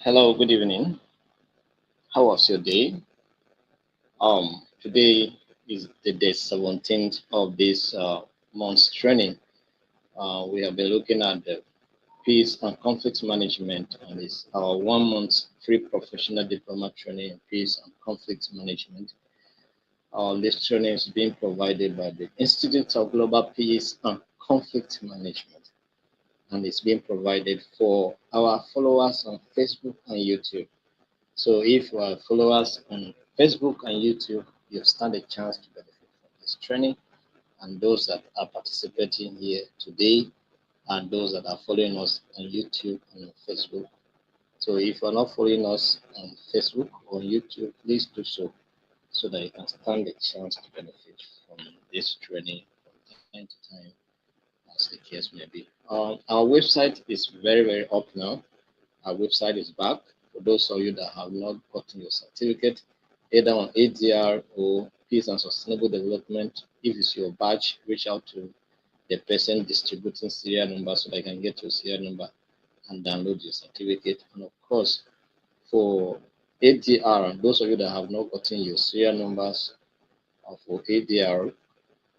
Hello, good evening. How was your day? Today is the day 17th of this month's training. We have been looking at the peace and conflict management, and it's our 1 month free professional diploma training in peace and conflict management. This training is being provided by the Institute of Global Peace and Conflict Management, and it's being provided for our followers on Facebook and YouTube. So if you are followers on Facebook and YouTube, you stand a chance to benefit from this training. And those that are participating here today and those that are following us on YouTube and on Facebook. So if you are not following us on Facebook or YouTube, please do so that you can stand a chance to benefit from this training from time to time, as the case may be. Our website is very up now. Our website is back. For those of you that have not gotten your certificate, either on ADR or Peace and Sustainable Development, if it's your badge, reach out to the person distributing serial number so they can get your serial number and download your certificate. And of course, for ADR, those of you that have not gotten your serial numbers for ADR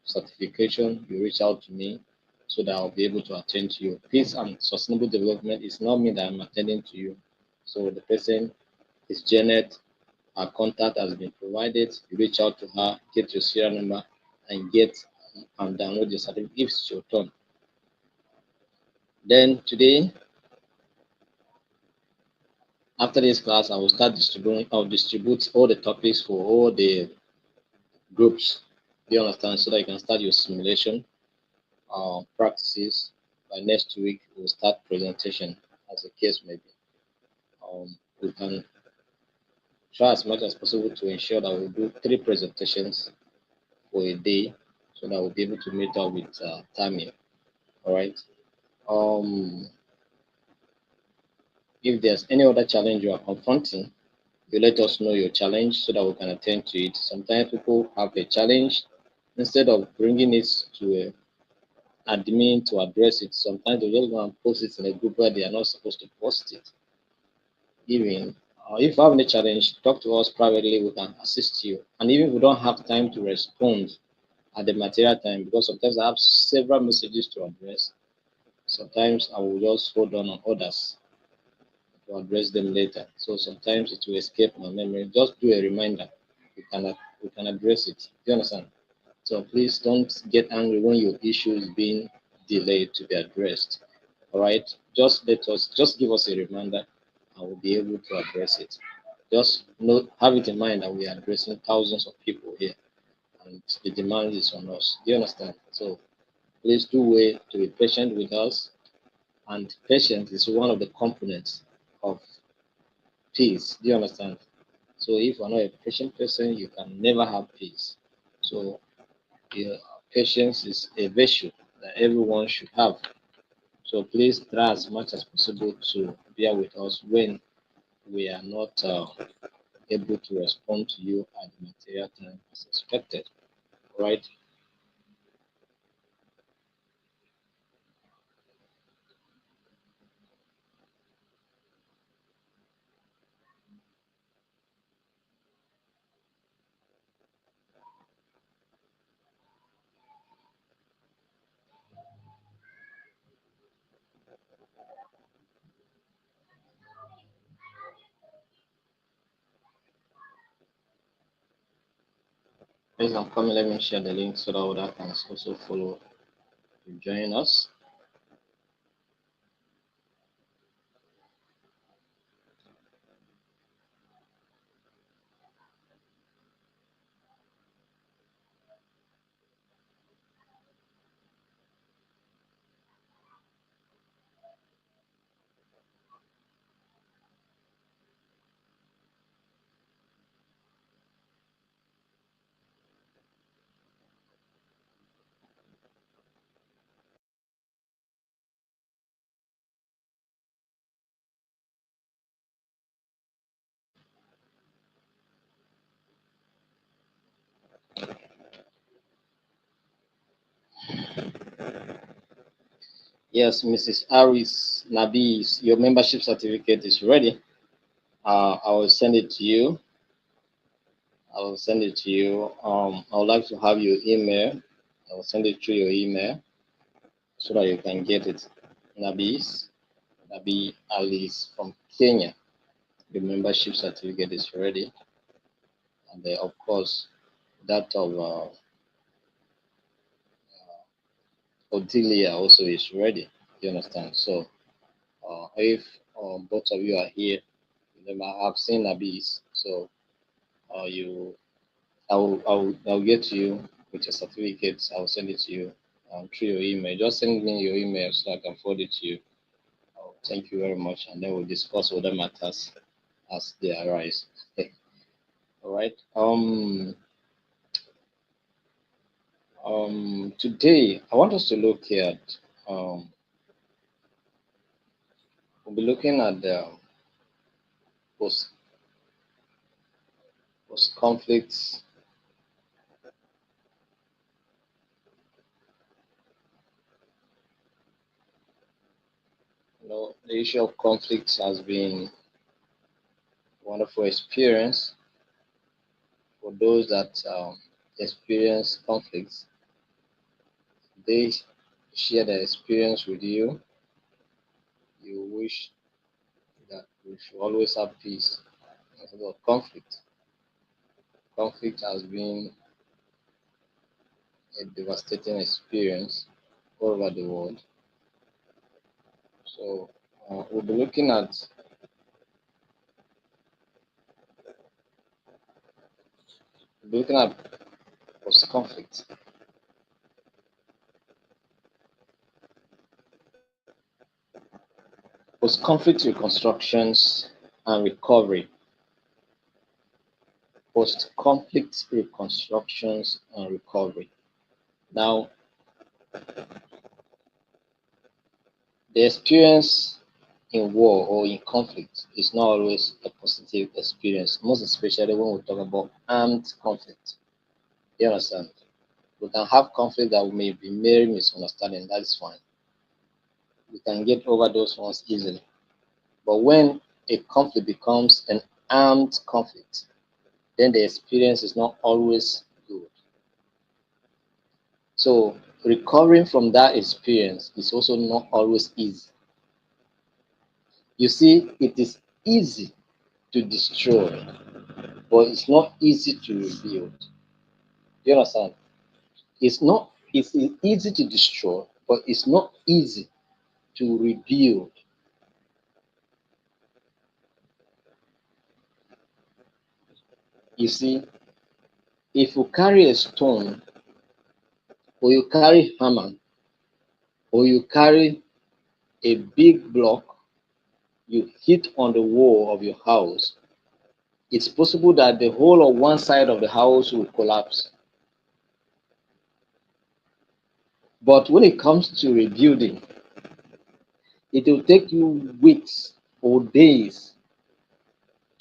certification, you reach out to me so that I'll be able to attend to you. Peace and sustainable development is not me that I'm attending to you. So the person is Janet. Her contact has been provided. You reach out to her, get your serial number, and get and download your certificate if it's your turn. Then today, after this class, I will start distributing. I'll distribute all the topics for all the groups. Do you understand? So that you can start your simulation practices. By next week, we'll start presentation as the case may be. We can try as much as possible to ensure that we do 3 presentations for a day so that we'll be able to meet up with timing. All right. Um, if there's any other challenge you are confronting, you let us know your challenge so that we can attend to it. Sometimes people have a challenge, instead of bringing it to a admin to address it, sometimes they just go and post it in a group where they are not supposed to post it. Even if you have any challenge, talk to us privately, we can assist you. And even if we don't have time to respond at the material time, because sometimes I have several messages to address, sometimes I will just hold on others to address them later. So sometimes it will escape my memory. Just do a reminder. We can address it. Do you understand? So please don't get angry when your issue is being delayed to be addressed. All right. Just give us a reminder and we'll be able to address it. Just have it in mind that we are addressing thousands of people here and the demand is on us. Do you understand? So please do wait to be patient with us. And patience is one of the components of peace. Do you understand? So if you're not a patient person, you can never have peace. So yeah, patience is a virtue that everyone should have. So please try as much as possible to bear with us when we are not able to respond to you at the material time as expected. Right? Please, I'm coming. Let me share the link so that others can also follow to join us. Yes, Mrs. Harris Nabis, your membership certificate is ready. I will send it to you. I will send it to you. I would like to have your email. I will send it through your email so that you can get it. Nabi Alice from Kenya. The membership certificate is ready, and of course, that of Odilia also is ready. You understand? So, if both of you are here, then I have seen Nabis. So, you, I'll get to you with your certificates. I'll send it to you through your email. Just send me your email so I can forward it to you. Thank you very much, and then we'll discuss other matters as they arise. All right. Today I want us to look at. We'll be looking at the post conflicts. You know, the issue of conflicts has been a wonderful experience for those that experience conflicts. They share their experience with you. You wish that we should always have peace instead of conflict. Conflict has been a devastating experience all over the world. So we'll be looking at post conflict. Post conflict reconstructions and recovery. Post conflict reconstructions and recovery. Now, the experience in war or in conflict is not always a positive experience, most especially when we talk about armed conflict. You understand? We can have conflict that may be mere misunderstanding, that is fine. We can get over those ones easily. But when a conflict becomes an armed conflict, then the experience is not always good. So recovering from that experience is also not always easy. You see, it is easy to destroy, but it's not easy to rebuild. You understand? It's easy to destroy, but it's not easy to rebuild. You see, if you carry a stone, or you carry hammer, or you carry a big block, you hit on the wall of your house, it's possible that the whole of one side of the house will collapse. But when it comes to rebuilding, it will take you weeks or days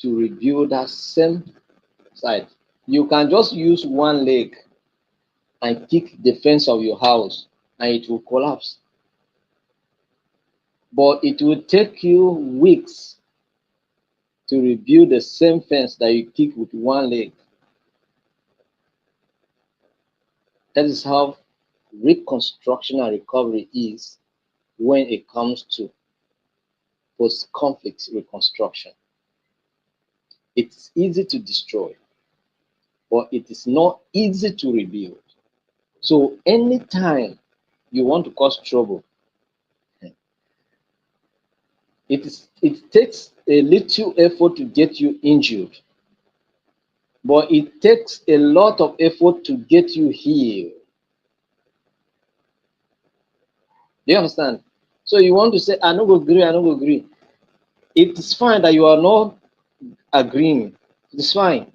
to rebuild that same side. You can just use one leg and kick the fence of your house and it will collapse. But it will take you weeks to rebuild the same fence that you kick with one leg. That is how reconstruction and recovery is when it comes to post conflict reconstruction. It's easy to destroy, but it is not easy to rebuild. So anytime you want to cause trouble, it takes a little effort to get you injured, but it takes a lot of effort to get you healed. Do you understand? So you want to say, I no go agree, I no go agree. It is fine that you are not agreeing. It's fine.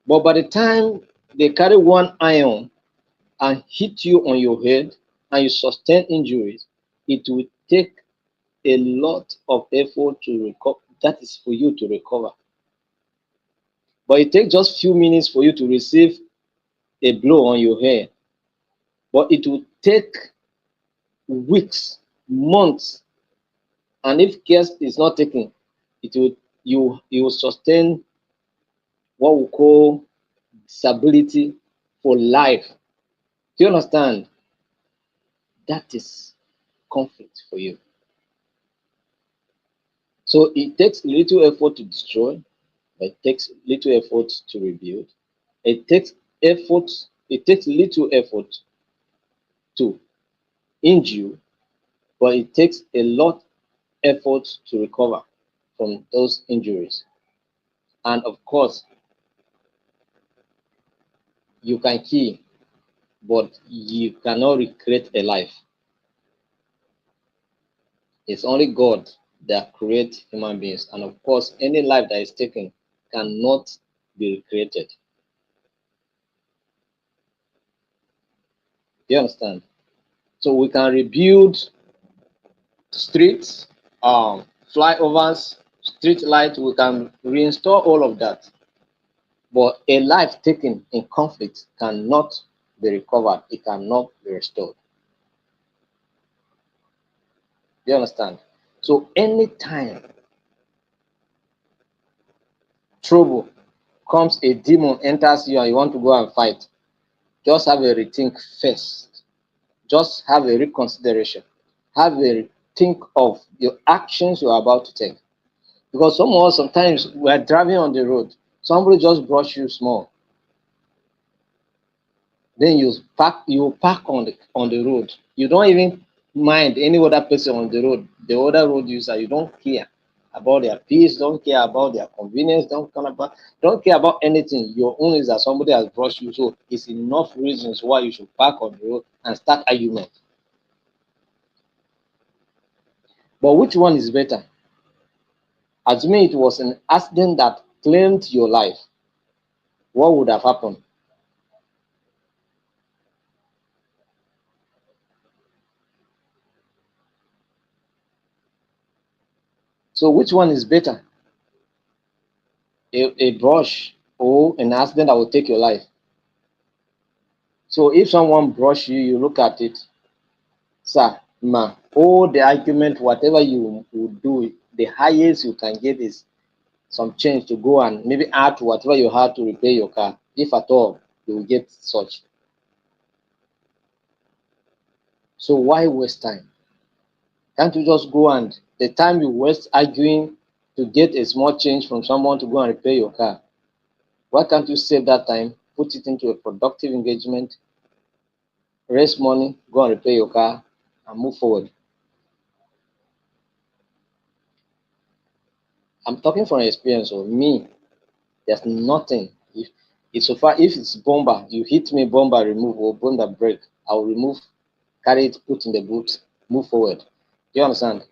But by the time they carry one iron and hit you on your head and you sustain injuries, it will take a lot of effort to recover. That is for you to recover. But it takes just few minutes for you to receive a blow on your head. But it will take weeks, months, and if care is not taken, it will you will sustain what we call disability for life. Do you understand? That is conflict for you. So it takes little effort to destroy, but it takes little effort to rebuild. It takes effort, it takes little effort to injure, but it takes a lot effort to recover from those injuries. And of course, you can kill, but you cannot recreate a life. It's only God that creates human beings. And of course, any life that is taken cannot be recreated. Do you understand? So we can rebuild streets, flyovers, street lights, we can reinstall all of that. But a life taken in conflict cannot be recovered, it cannot be restored. Do you understand? So anytime trouble comes, a demon enters you and you want to go and fight, just have a rethink first. Just have a reconsideration. Have a think of your actions you are about to take. Because sometimes we are driving on the road, somebody just brush you small, then you park on the road. You don't even mind any other person on the road, the other road user. You don't care about their peace, don't care about their convenience, don't care about anything. Your own is that somebody has brushed you, so it's enough reasons why you should park on the road and start argument. But which one is better? Assuming it was an accident that claimed your life, what would have happened? So which one is better? A brush or an accident that will take your life? So if someone brush you, you look at it, sir, ma, all the argument, whatever you would do, the highest you can get is some change to go and maybe add to whatever you had to repair your car, if at all you will get such. So why waste time? Can't you just go and the time you waste arguing to get a small change from someone to go and repair your car? Why can't you save that time, put it into a productive engagement, raise money, go and repair your car, and move forward? I'm talking from experience of me. There's nothing. If it's so far, if it's bomber, you hit me, bomber remove or bomber break, I'll remove, carry it, put in the boot, move forward. Do you understand?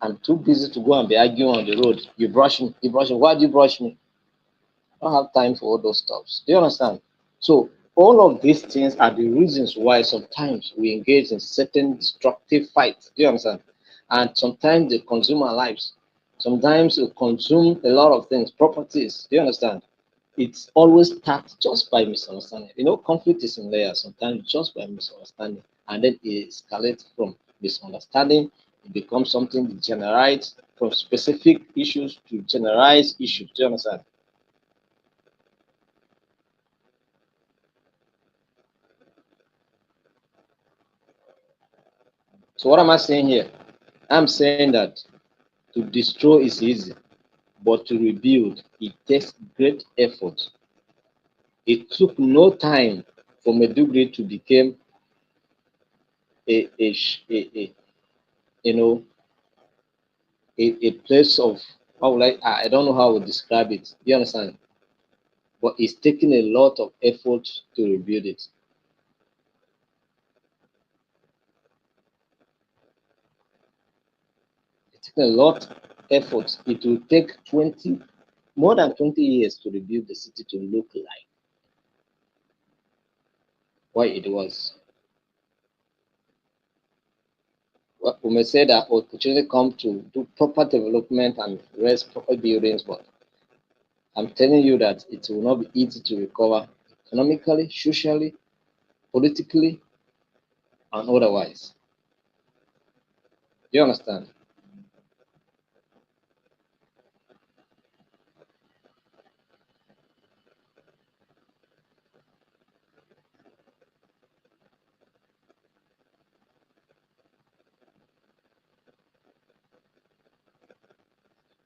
I'm too busy to go and be arguing on the road. You brush me, you brush me. Why do you brush me? I don't have time for all those stuffs. Do you understand? So all of these things are the reasons why sometimes we engage in certain destructive fights. Do you understand? And sometimes they consume our lives. Sometimes they consume a lot of things, properties. Do you understand? It's always starts just by misunderstanding. Conflict is in layers, sometimes just by misunderstanding. And then it escalates from misunderstanding, it becomes something that generates from specific issues to generalized issues. Do you understand? So what am I saying here? I'm saying that to destroy is easy, but to rebuild, it takes great effort. It took no time for Maiduguri to become a you know a place of, how would I don't know how to describe it. You understand? But it's taking a lot of effort to rebuild it. It's taking a lot of effort. It will take more than 20 years to rebuild the city to look like what it was. Well, we may say that opportunity come to do proper development and rest proper buildings, but I'm telling you that it will not be easy to recover economically, socially, politically, and otherwise. Do you understand?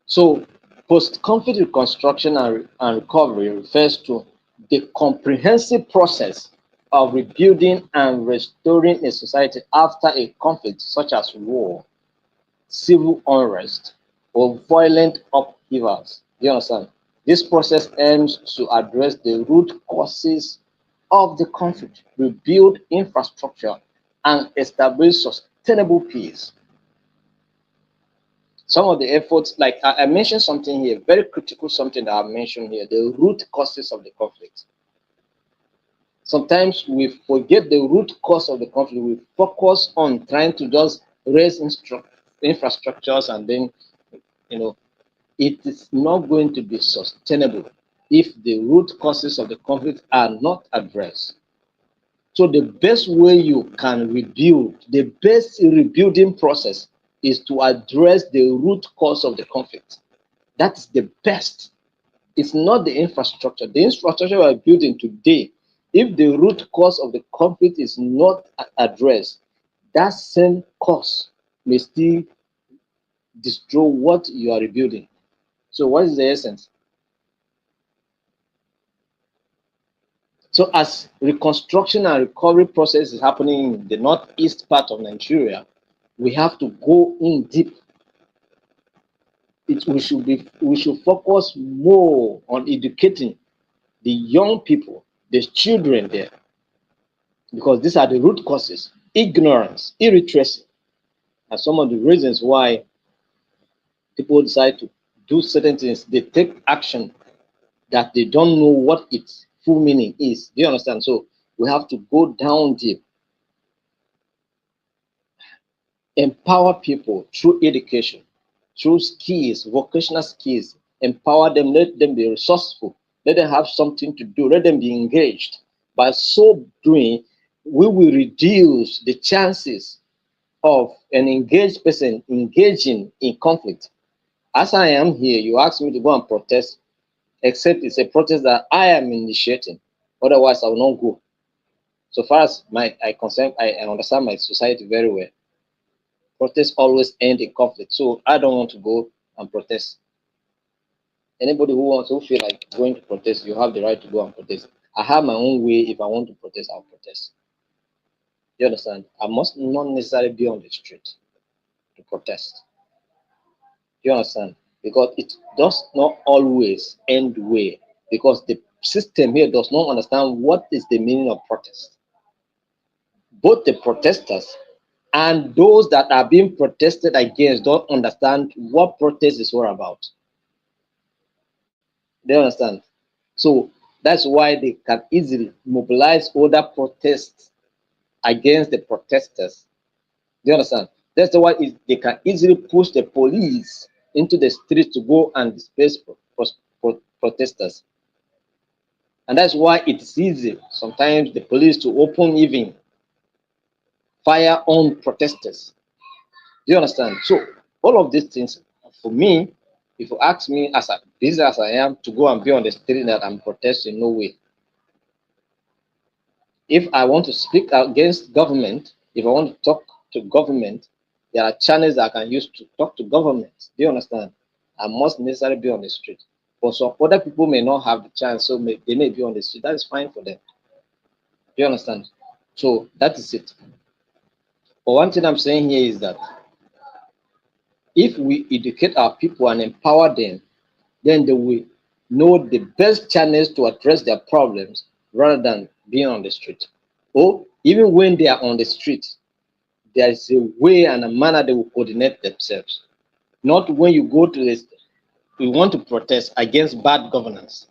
So, post-conflict reconstruction and recovery refers to the comprehensive process of rebuilding and restoring a society after a conflict such as war, civil unrest, or violent upheavals. Do you understand? This process aims to address the root causes of the conflict, rebuild infrastructure, and establish sustainable peace. Some of the efforts, like I mentioned something here, very critical something that I mentioned here, the root causes of the conflict. Sometimes we forget the root cause of the conflict. We focus on trying to just raise infrastructures, and then, you know, it is not going to be sustainable if the root causes of the conflict are not addressed. So the best way you can rebuild, the best rebuilding process is to address the root cause of the conflict. That's the best. It's not the infrastructure. The infrastructure we are building today, if the root cause of the conflict is not addressed, that same cause may still destroy what you are rebuilding. So, what is the essence? So, as reconstruction and recovery process is happening in the northeast part of Nigeria, we have to go in deep. We should focus more on educating the young people, the children there, because these are the root causes: ignorance, illiteracy, and some of the reasons why people decide to do certain things. They take action that they don't know what its full meaning is. Do you understand? So we have to go down deep, empower people through education, through skills, vocational skills, empower them, let them be resourceful, let them have something to do, let them be engaged. By so doing, we will reduce the chances of an engaged person engaging in conflict. As I am here, you ask me to go and protest, except it's a protest that I am initiating. Otherwise, I will not go. So far as I understand my society very well. Protests always end in conflict. So I don't want to go and protest. Anybody who feel like going to protest, you have the right to go and protest. I have my own way. If I want to protest, I'll protest. You understand? I must not necessarily be on the street to protest. You understand? Because it does not always end well. Because the system here does not understand what is the meaning of protest. Both the protesters and those that are being protested against don't understand what protest is all about. They understand. So that's why they can easily mobilize other protests against the protesters. Do you understand? That's why they can easily push the police into the streets to go and displace protesters. And that's why it's easy sometimes the police to open even fire on protesters. Do you understand? So all of these things, for me, if you ask me as busy as I am to go and be on the street that I'm protesting, no way. If I want to speak against government, if I want to talk to government, there are channels that I can use to talk to government. Do you understand? I must necessarily be on the street. But some other people may not have the chance, so they may be on the street. That is fine for them. You understand? So that is it. But one thing I'm saying here is that if we educate our people and empower them, then they will know the best channels to address their problems rather than being on the street. Or even when they are on the street, there is a way and a manner they will coordinate themselves. Not when you go to this, we want to protest against bad governance.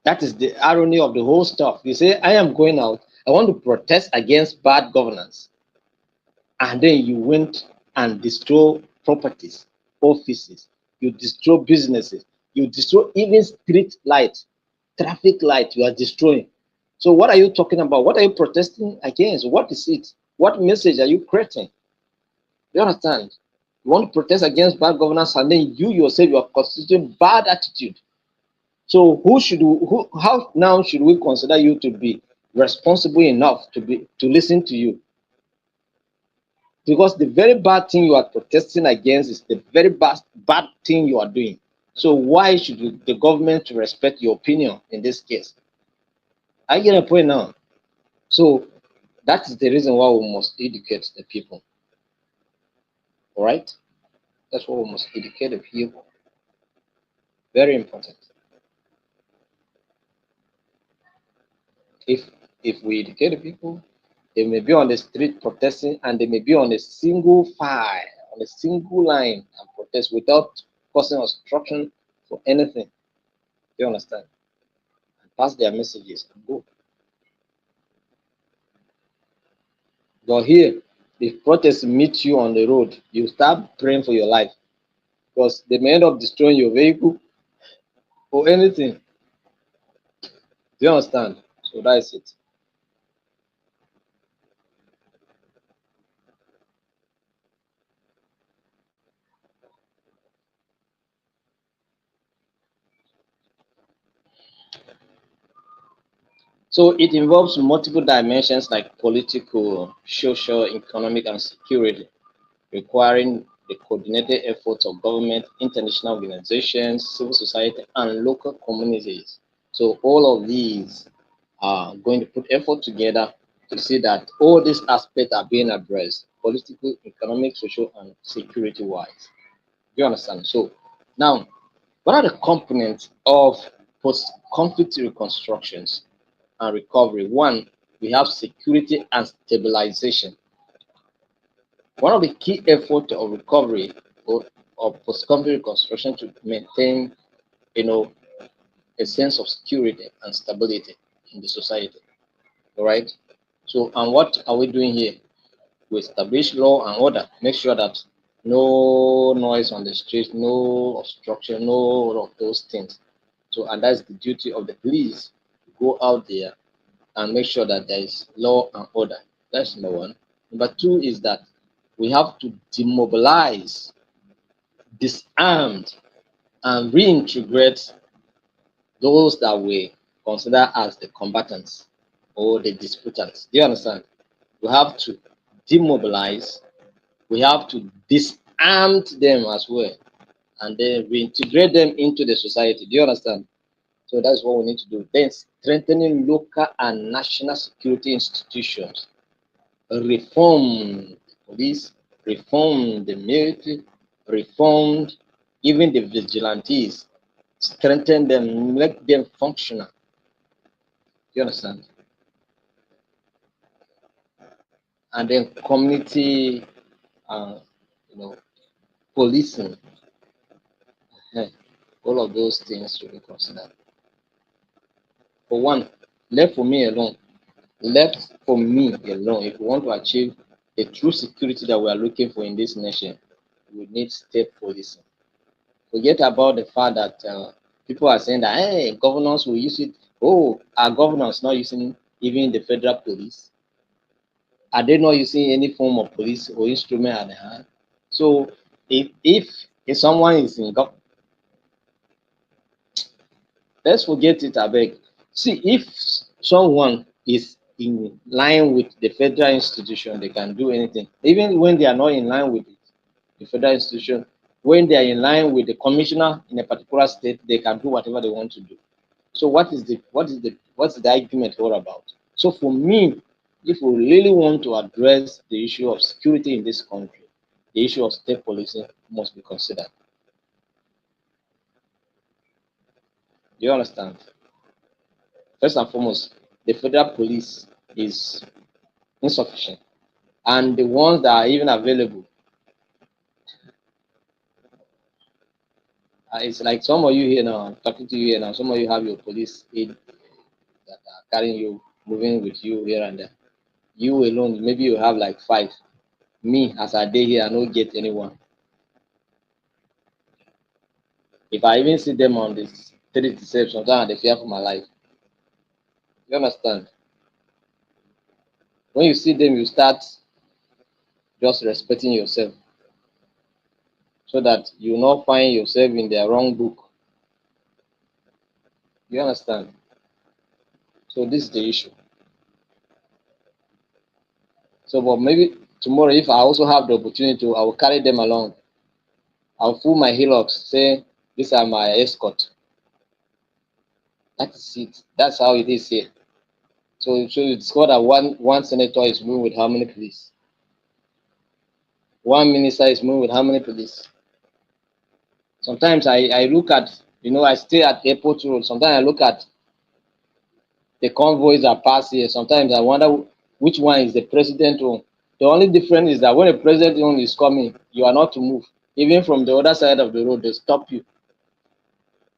That is the irony of the whole stuff. You say, I am going out, I want to protest against bad governance. And then you went and destroy properties, offices, you destroy businesses, you destroy even street lights, traffic light, you are destroying. So what are you talking about? What are you protesting against? What is it? What message are you creating? You understand? You want to protest against bad governance, and then you yourself you are constituting bad attitude. So how now should we consider you to be responsible enough to listen to you? Because the very bad thing you are protesting against is the very bad thing you are doing. So why should the government respect your opinion in this case? I get a point now. So that is the reason why we must educate the people. All right? That's why we must educate the people. Very important. If we educate the people, they may be on the street protesting and they may be on a single file, on a single line and protest without causing obstruction for anything. You understand? And pass their messages and go. But here, if protests meet you on the road, you start praying for your life because they may end up destroying your vehicle or anything. Do you understand? So that's it. So it involves multiple dimensions like political, social, economic, and security, requiring the coordinated efforts of government, international organizations, civil society, and local communities. So all of these are going to put effort together to see that all these aspects are being addressed, political, economic, social, and security-wise. Do you understand? So now, what are the components of post-conflict reconstructions and recovery? One, we have security and stabilization. One of the key efforts of recovery or of post-conflict reconstruction to maintain, you know, a sense of security and stability in the society. All right. So, and what are we doing here? We establish law and order. Make sure that no noise on the streets, no obstruction, no of those things. So, and that's the duty of the police to go out there and make sure that there is law and order. That's number one. Number two is that we have to demobilize, disarm, and reintegrate those that we consider as the combatants or the disputants. Do you understand? We have to demobilize, we have to disarm them as well, and then reintegrate them into the society. Do you understand? So that's what we need to do. Then strengthening local and national security institutions, reform the police, reform the military, reform even the vigilantes, strengthen them, make them functional. You understand? And then community, uh, you know, policing, eh, all of those things should be considered. For one, left for me alone, left for me alone, if we want to achieve the true security that we are looking for in this nation, we need state policing. Forget about the fact that people are saying that, hey, governors will use it. Oh, are governors not using even the federal police? Are they not using any form of police or instrument at the hand? So if someone is in government, let's forget it, I beg. See, if someone is in line with the federal institution, they can do anything. Even when they are not in line with it, the federal institution, when they are in line with the commissioner in a particular state, they can do whatever they want to do. So what's the argument all about? So for me, if we really want to address the issue of security in this country, the issue of state policing must be considered. Do you understand? First and foremost, the federal police is insufficient, and the ones that are even available, it's like some of you here now, I'm talking to you here now, some of you have your police aid that are carrying you, moving with you here and there. You alone, maybe you have like five. Me, as I day here, I don't get anyone. If I even see them on the street itself, sometimes I fear for my life. You understand? When you see them, you start just respecting yourself so that you will not find yourself in the wrong book. You understand? So this is the issue. So, but maybe tomorrow, if I also have the opportunity to, I will carry them along. I'll pull my hillocks, say, these are my escort. That is it. That's how it is here. So you discover that one senator is moving with how many police? One minister is moving with how many police? Sometimes I look at, I stay at airport road. Sometimes I look at the convoys that pass here. Sometimes I wonder which one is the president own. The only difference is that when the president own is coming, you are not to move. Even from the other side of the road, they stop you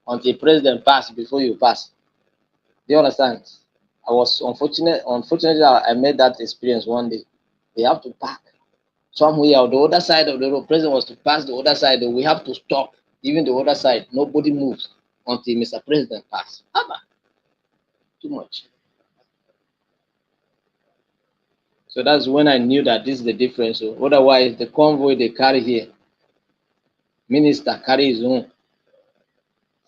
until president pass before you pass. Do you understand? I was unfortunately I made that experience one day. They have to park somewhere on the other side of the road. President was to pass the other side, we have to stop. Even the other side, nobody moves until Mr. President pass. Abba, too much. So that's when I knew that this is the difference. So otherwise, the convoy they carry here, minister carry his own,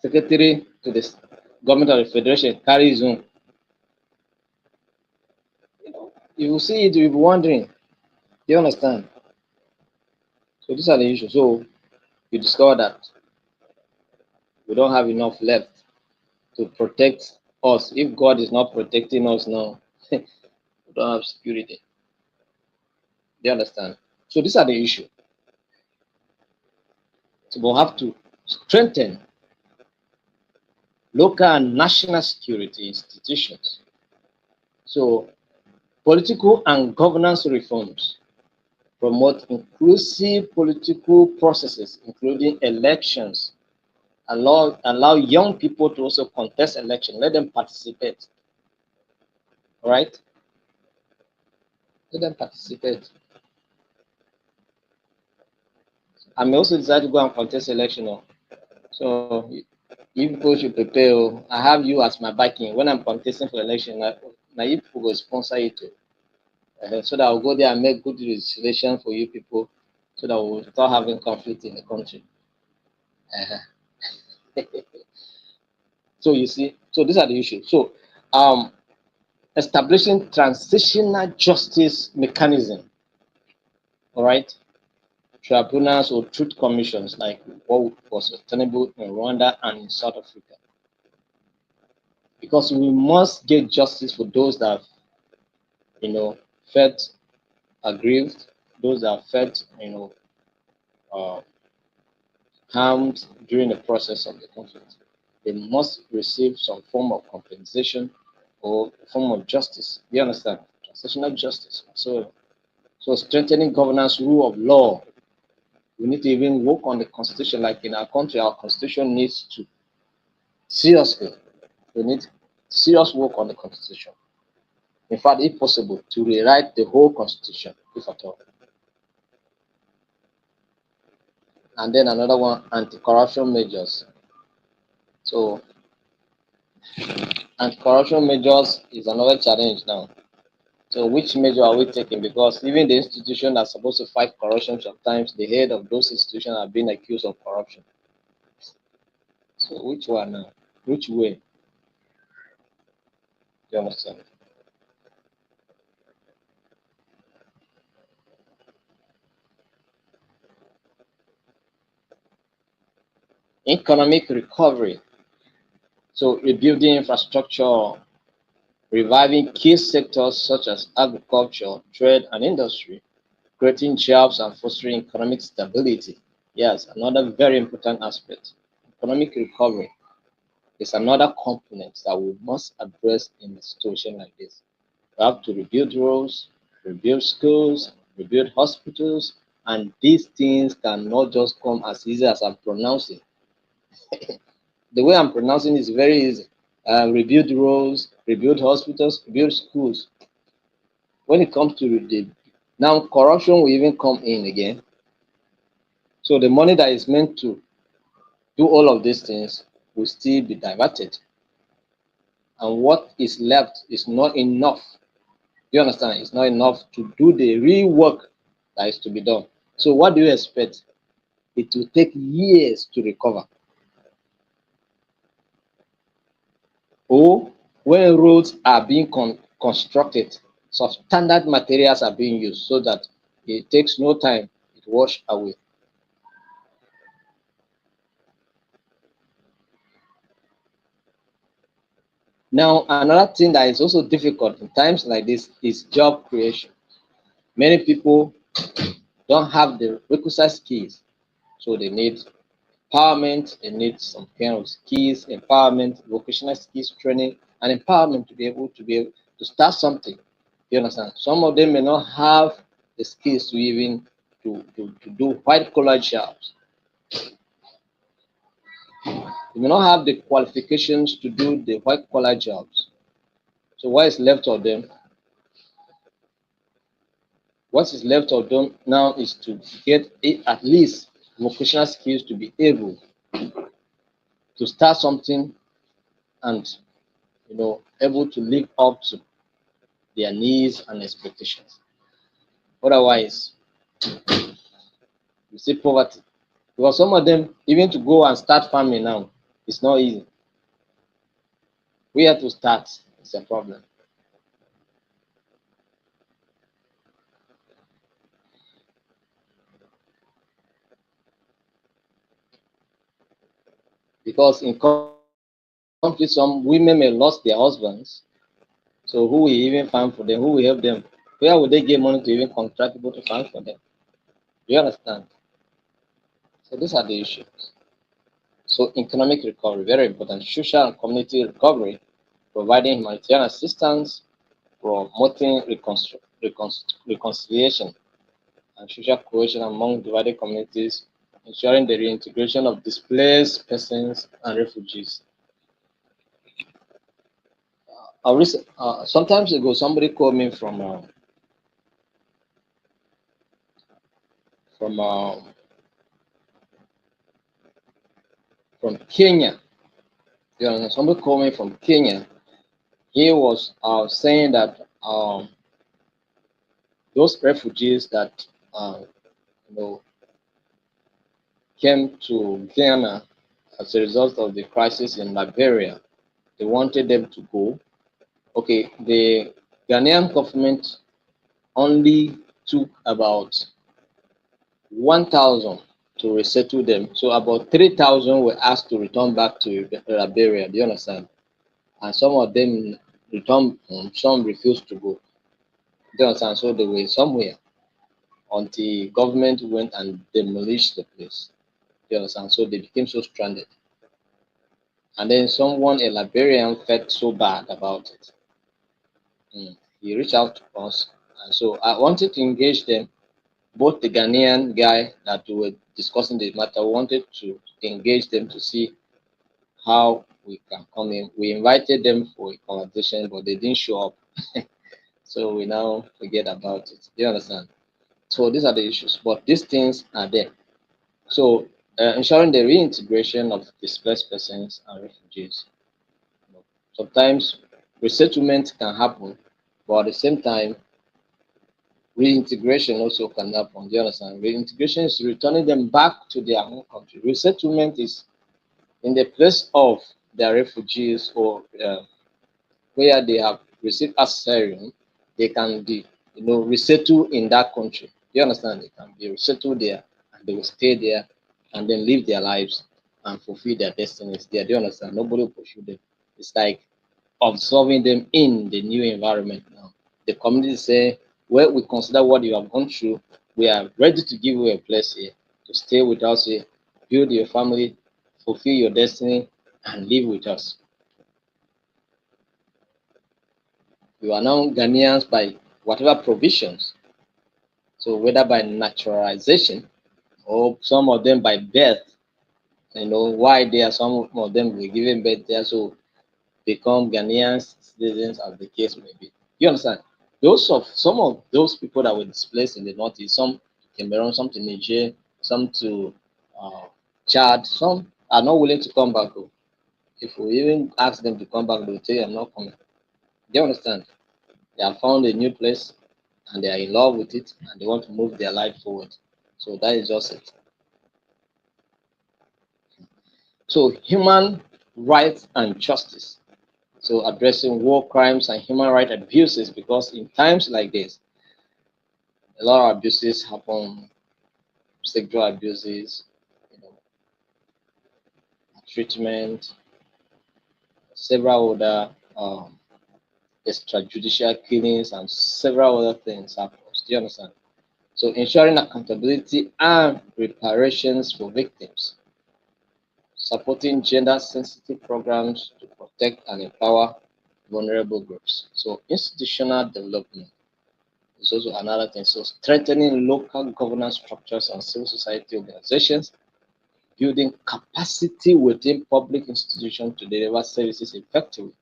secretary to the government of the federation carry his own. You will see it, you'll be wondering. Do you understand? So these are the issues. So you discover that we don't have enough left to protect us. If God is not protecting us now, we don't have security. Do you understand? So these are the issues. So we'll have to strengthen local and national security institutions. So political and governance reforms promote inclusive political processes, including elections. Allow young people to also contest election. Let them participate. All right? Let them participate. I may also decide to go and contest election. So you people should prepare. I have you as my backing when I'm contesting for election. Now you people will sponsor it too. So that I'll go there and make good legislation for you people so that we'll start having conflict in the country. So you see, so these are the issues. So establishing transitional justice mechanism, all right, tribunals or truth commissions like what was sustainable in Rwanda and in South Africa. Because we must get justice for those that felt aggrieved, those that felt uh, harmed during the process of the conflict. They must receive some form of compensation or form of justice. You understand? Transitional justice. So strengthening governance, rule of law. We need to even work on the constitution. Like in our country, our constitution needs to seriously. We need serious work on the constitution. In fact, if possible, to rewrite the whole constitution, if at all. And then another one, anti-corruption measures. So anti-corruption measures is another challenge now. So which measure are we taking? Because even the institution that's supposed to fight corruption, sometimes the head of those institutions are being accused of corruption. So which one now? Which way? Do you understand? economic recovery. So rebuilding infrastructure, reviving key sectors such as agriculture, trade, and industry, creating jobs and fostering economic stability. Yes, another very important aspect. Economic recovery is another component that we must address in a situation like this. We have to rebuild roads, rebuild schools, rebuild hospitals, and these things cannot just come as easy as I'm pronouncing. The way I'm pronouncing is very easy. Rebuild roads, rebuild hospitals, rebuild schools. When it comes to the now, corruption will even come in again. So the money that is meant to do all of these things will still be diverted, and what is left is not enough. You understand? It's not enough to do the real work that is to be done. So what do you expect? It will take years to recover. Or when roads are being constructed, substandard materials are being used so that it takes no time, it wash away. Now, another thing that is also difficult in times like this is job creation. Many people don't have the requisite skills, so they need empowerment, they need some kind of skills, empowerment, vocational skills training, and empowerment to be able to start something. You understand? Some of them may not have the skills to even to do white collar jobs. They may not have the qualifications to do the white collar jobs. So what is left of them? What is left of them now is to get at least vocational skills to be able to start something and able to live up to their needs and expectations. Otherwise, you see poverty. Because some of them, even to go and start farming now, it's not easy. Where to start is a problem. Because in conflict, some women may lost their husbands. So who will even farm for them? Who will help them? Where would they get money to even contract people to farm for them? Do you understand? So these are the issues. So economic recovery, very important. Social and community recovery, providing humanitarian assistance, promoting reconciliation and social cohesion among divided communities, ensuring the reintegration of displaced persons and refugees. Sometimes ago, somebody called me from uh, from Kenya. Somebody called me from Kenya. He was saying that those refugees that you know came to Ghana as a result of the crisis in Liberia, they wanted them to go. Okay, the Ghanaian government only took about 1,000 to resettle them. So about 3,000 were asked to return back to Liberia. Do you understand? And some of them returned home, some refused to go. Do you understand? So they were somewhere until government went and demolished the place. Do you understand? So they became so stranded. And then someone, a Liberian, felt so bad about it. He reached out to us. And so I wanted to engage them. Both the Ghanaian guy that we were discussing the matter wanted to engage them to see how we can come in. We invited them for a conversation, but they didn't show up. So we now forget about it. Do you understand? So these are the issues, but these things are there. So ensuring the reintegration of displaced persons and refugees. Sometimes resettlement can happen, but at the same time, reintegration also can happen. Do you understand? Reintegration is returning them back to their home country. Resettlement is in the place of their refugees or where they have received asylum, they can be, resettled in that country. Do you understand? They can be resettled there and they will stay there and then live their lives and fulfill their destinies there. Do you understand? Nobody will pursue them. It's like observing them in the new environment now. The community say, well, we consider what you have gone through. We are ready to give you a place here to stay with us here, build your family, fulfill your destiny, and live with us. You are now Ghanaians by whatever provisions. So whether by naturalization or some of them by birth, why there some of them were given birth there, so become Ghanaian citizens as the case may be. You understand? Some of those people that were displaced in the northeast, some to Cameroon, some to Niger, some to uh, Chad, some are not willing to come back home. If we even ask them to come back, they will tell you I'm not coming. Do you understand? They have found a new place and they are in love with it and they want to move their life forward. So that is just it. So human rights and justice. So addressing war crimes and human rights abuses, because in times like this, a lot of abuses happen, sexual abuses, treatment, several other extrajudicial killings, and several other things happen. Do you understand? So ensuring accountability and reparations for victims, supporting gender-sensitive programs to protect and empower vulnerable groups. So institutional development is also another thing. So strengthening local governance structures and civil society organizations, building capacity within public institutions to deliver services effectively.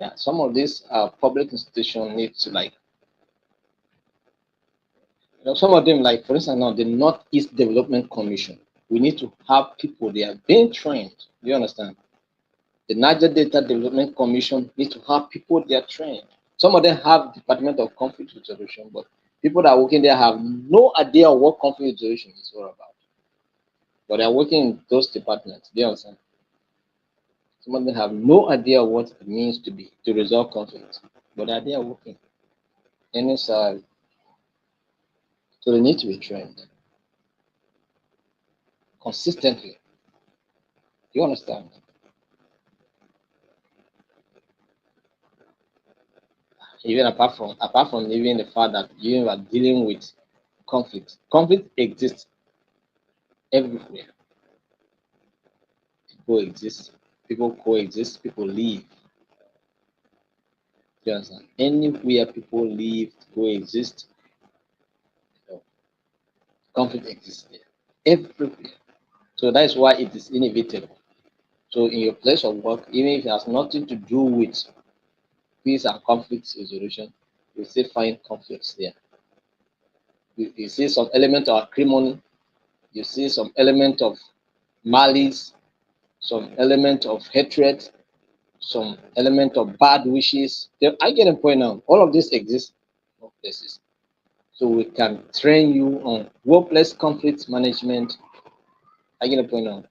Yeah, some of these public institutions need to some of them, like for instance now the Northeast Development Commission, we need to have people, they are being trained. Do you understand? The Niger Data Development Commission needs to have people they are trained. Some of them have Department of Conflict Resolution, but people that are working there have no idea what conflict resolution is all about. But they are working in those departments. Do you understand? Some of them have no idea what it means to resolve conflict, but they are working inside. So they need to be trained consistently. You understand? Even apart from even the fact that you are dealing with conflict. Conflict exists everywhere. People coexist, people live. You understand? Anywhere people live, coexist, conflict exists there. Everywhere. So that is why it is inevitable. So in your place of work, even if it has nothing to do with peace and conflict resolution, you still find conflicts there. You see some element of acrimony, you see some element of malice, some element of hatred, some element of bad wishes. I get a point now. All of this exists in all places. So we can train you on workplace conflict management. I get a point now.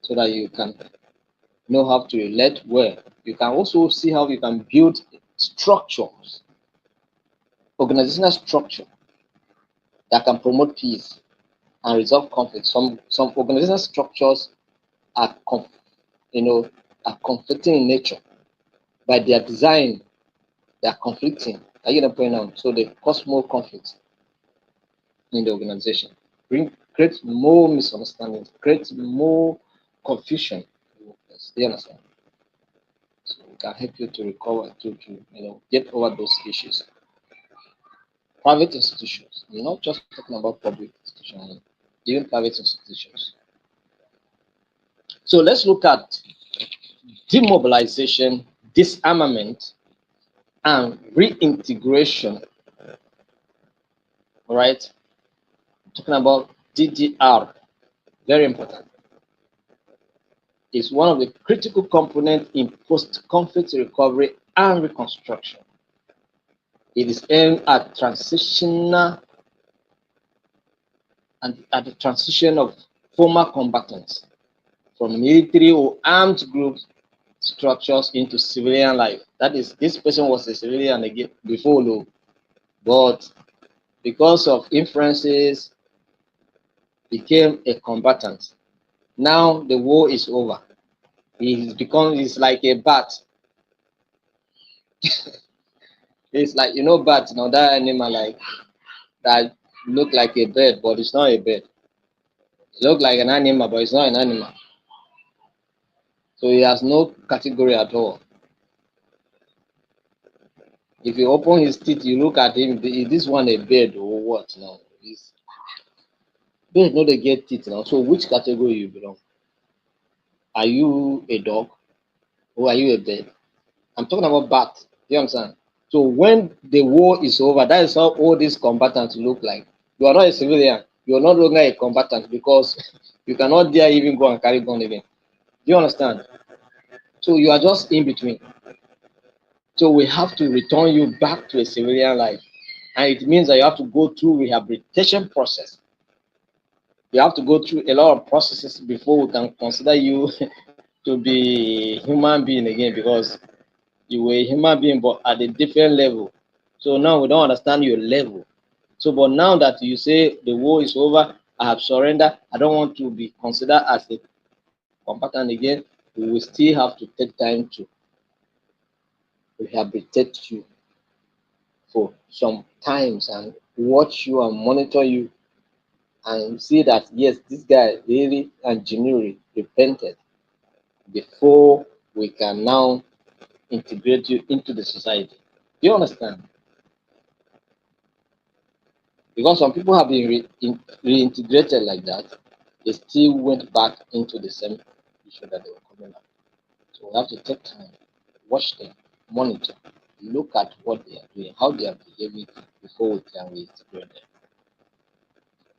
So that you can know how to relate well. You can also see how you can build structures, organizational structure that can promote peace and resolve conflict. Some organizational structures are are conflicting in nature. By their design, they are conflicting. I get the point now. So they cause more conflict in the organization, create more misunderstandings, create more confusion. Do you understand? So we can help you to recover, to get over those issues. Private institutions. I'm not just talking about public institutions, even private institutions. So let's look at demobilization, disarmament, and reintegration. All right, talking about DDR, very important. It's one of the critical components in post-conflict recovery and reconstruction. It is aimed at transitional and at the transition of former combatants from military or armed groups structures into civilian life. That is, this person was a civilian again before, though, but because of influences, became a combatant. Now the war is over. He's like a bat. It's like, bat, that animal like that look like a bird, but it's not a bird. It look like an animal, but it's not an animal. So he has no category at all. If you open his teeth, you look at him, is this one a bird or what? No, he's bird no dey get teeth now. So which category you belong? Are you a dog or are you a bird? I'm talking about bat. You understand? So when the war is over, that is how all these combatants look like. You are not a civilian. You are no longer a combatant because you cannot dare even go and carry gun again. Do you understand? So you are just in between. So we have to return you back to a civilian life. And it means that you have to go through rehabilitation process. You have to go through a lot of processes before we can consider you to be human being again, because you were a human being but at a different level. So now we don't understand your level. So but now that you say the war is over, I have surrendered, I don't want to be considered as a combatant again, we will still have to take time to rehabilitate you for some times and watch you and monitor you and see that yes, this guy really and genuinely repented before we can now integrate you into the society. Do you understand? Because some people have been reintegrated like that, they still went back into the same issue that they were coming up. So we have to take time, watch them, monitor, look at what they are doing, how they are behaving before we can reintegrate them.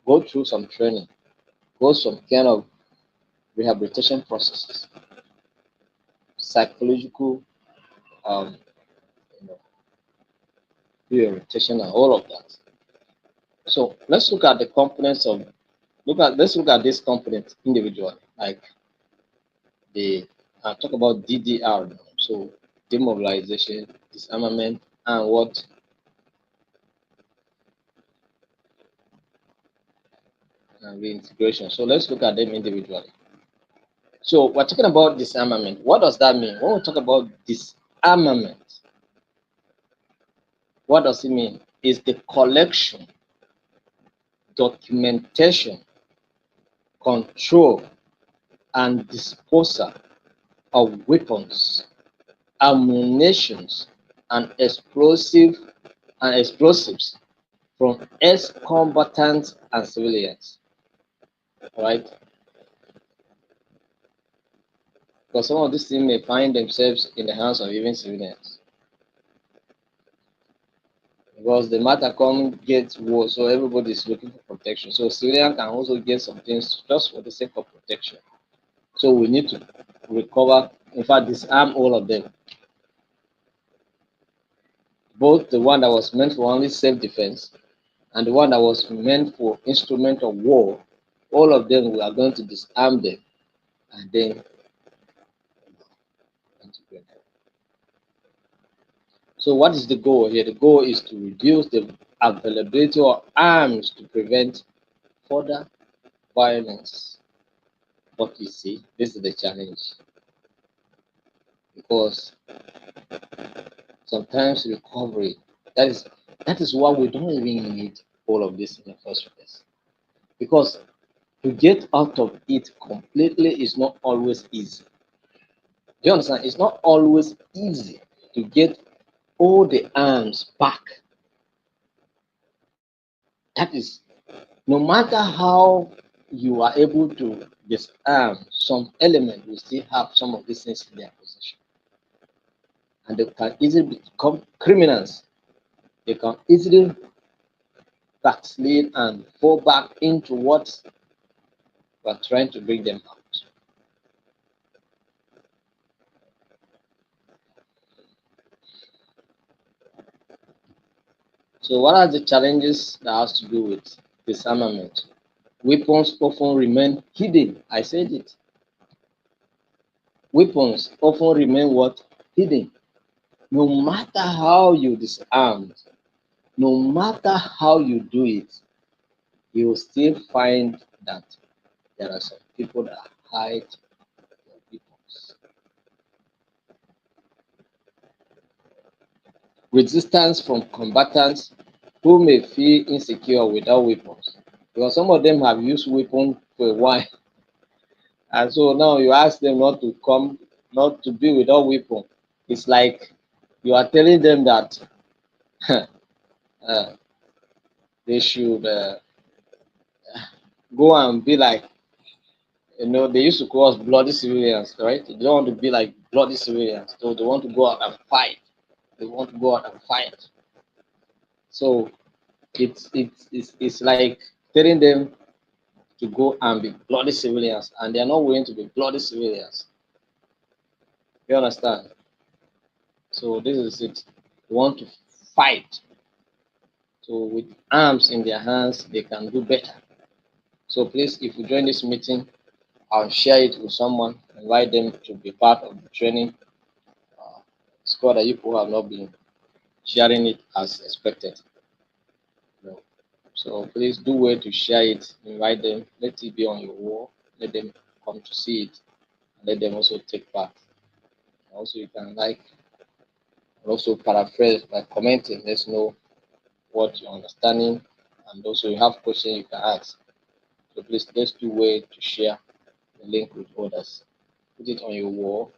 Go through some training, go some kind of rehabilitation processes, psychological um, you know, rehabilitation and all of that. So let's look at the components of let's look at this component individually. Like the talk about DDR now. So demobilization, disarmament, and what reintegration. So let's look at them individually. So we're talking about disarmament. What does that mean? When we talk about disarmament, what does it mean? It's the collection, documentation, control, and disposal of weapons, ammunitions, and explosives from ex-combatants and civilians. Right? Because some of these things may find themselves in the hands of even civilians. Because the matter gets worse, so everybody is looking for protection. So civilian can also get some things just for the sake of protection. So we need to recover, in fact, disarm all of them. Both the one that was meant for only self-defense and the one that was meant for instrument of war, all of them we are going to disarm them and then integrate them. So what is the goal here? The goal is to reduce the availability of arms to prevent further violence. But you see, this is the challenge, because sometimes recovery, that is why we don't even need all of this in the first place. Because to get out of it completely is not always easy. Do you understand? It's not always easy to get all the arms back. That is, no matter how you are able to disarm some element, will still have some of these things in their possession. And they can easily become criminals. They can easily backslide and fall back into what we're trying to bring them out. So what are the challenges that has to do with disarmament? Weapons often remain hidden. I said it. Weapons often remain what? Hidden. No matter how you disarm, no matter how you do it, you will still find that there are some people that are hide their weapons. Resistance from combatants who may feel insecure without weapons. Because some of them have used weapons for a while, and so now you ask them not to come, not to be without weapon. It's like you are telling them that uh, they should go and be like, they used to call us bloody civilians, right? They don't want to be like bloody civilians, so they want to go out and fight. They want to go out and fight. So it's like telling them to go and be bloody civilians, and they are not willing to be bloody civilians. You understand? So this is it. They want to fight. So with arms in their hands, they can do better. So please, if you join this meeting, I'll share it with someone, invite them to be part of the training. It's called that you people have not been sharing it as expected. No. So please do well to share it, invite them, let it be on your wall, let them come to see it, and let them also take part. Also, you can like and also paraphrase by commenting. Let's know what you're understanding, and also you have questions you can ask. So please let's do well to share the link with others. Put it on your wall,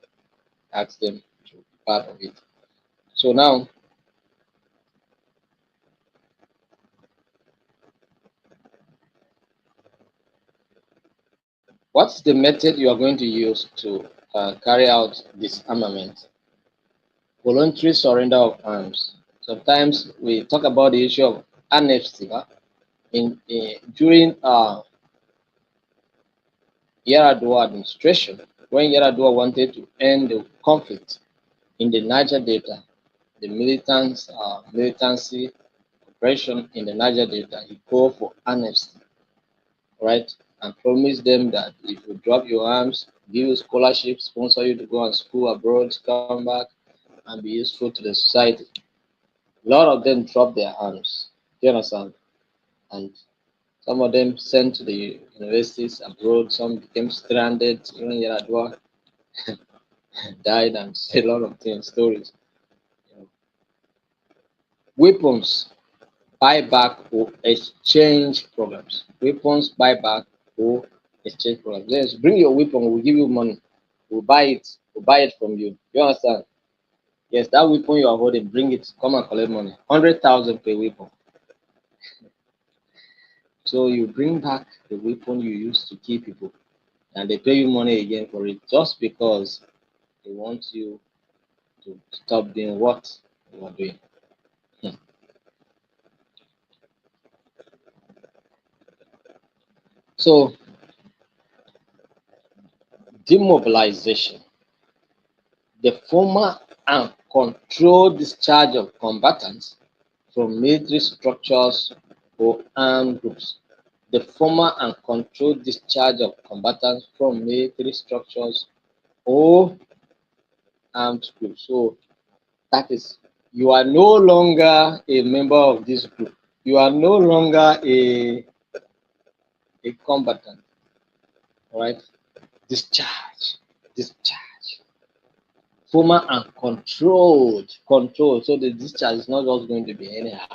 ask them to be part of it. So now, what's the method you are going to use to carry out disarmament? Voluntary surrender of arms. Sometimes we talk about the issue of amnesty. During Yar'Adua administration, when Yar'Adua wanted to end the conflict in the Niger Delta, the militancy operation in the Niger Delta, he called for amnesty, right? And promised them that if you drop your arms, give you scholarships, sponsor you to go and school abroad, come back and be useful to the society. A lot of them dropped their arms. Do you understand? And some of them sent to the universities abroad. Some became stranded. Even Yaradua died and said a lot of things, stories. Weapons buyback or exchange programs. Weapons buyback or exchange programs. Yes, bring your weapon. We'll give you money. We'll buy it. We'll buy it from you. You understand? Yes, that weapon you are holding, bring it. Come and collect money. 100,000 per weapon. So you bring back the weapon you used to kill people, and they pay you money again for it just because they want you to stop doing what you are doing. Hmm. So demobilization, the former and controlled discharge of combatants from military structures or armed groups. The former and controlled discharge of combatants from military structures or armed groups. So that is, you are no longer a member of this group. You are no longer a combatant, right? Discharge, discharge. Former and controlled, controlled. So the discharge is not just going to be anyhow.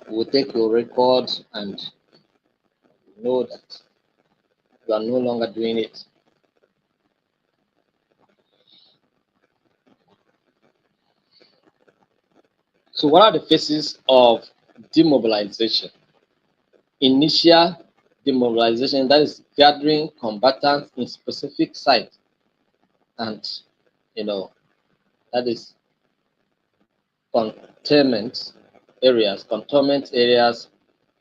We'll take your records and know that you are no longer doing it. So what are the phases of demobilization? Initial demobilization, that is gathering combatants in specific sites, and that is containment areas.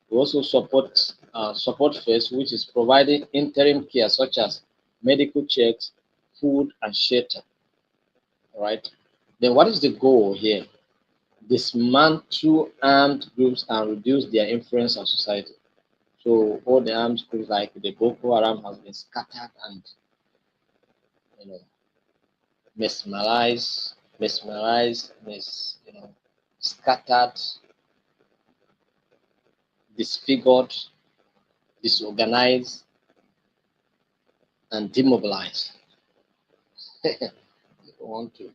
We also support phase, which is providing interim care such as medical checks, food, and shelter. Right. Then what is the goal here? Dismantle armed groups and reduce their influence on society. So all the armed groups like the Boko Haram has been scattered and you know mesmerized, scattered, disfigured, disorganized, and demobilize. If you want to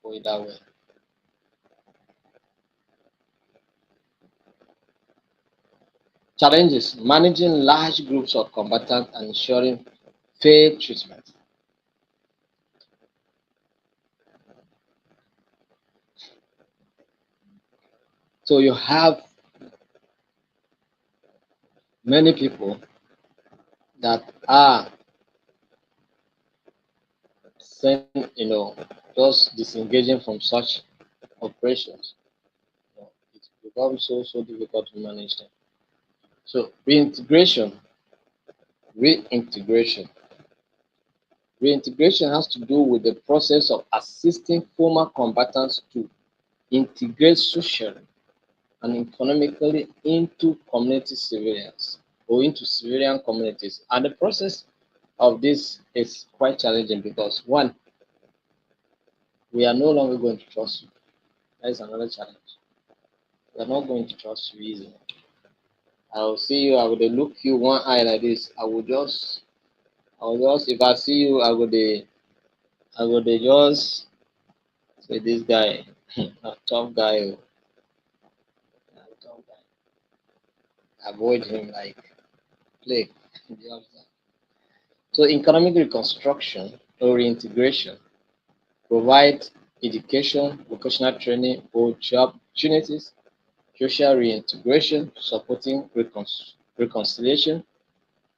put it that way. Challenges: managing large groups of combatants and ensuring fair treatment. So you have many people that are just disengaging from such operations. It becomes so difficult to manage them. So reintegration. Reintegration has to do with the process of assisting former combatants to integrate socially and economically into community civilians or into civilian communities. And the process of this is quite challenging because one, we are no longer going to trust you. That is another challenge. We are not going to trust you easily. I will see you, I will look you one eye like this. If I see you, I will just say this guy, a tough guy, a tough guy. Avoid him like plague. So economic reconstruction or reintegration provide education, vocational training, or job opportunities, social reintegration, supporting reconciliation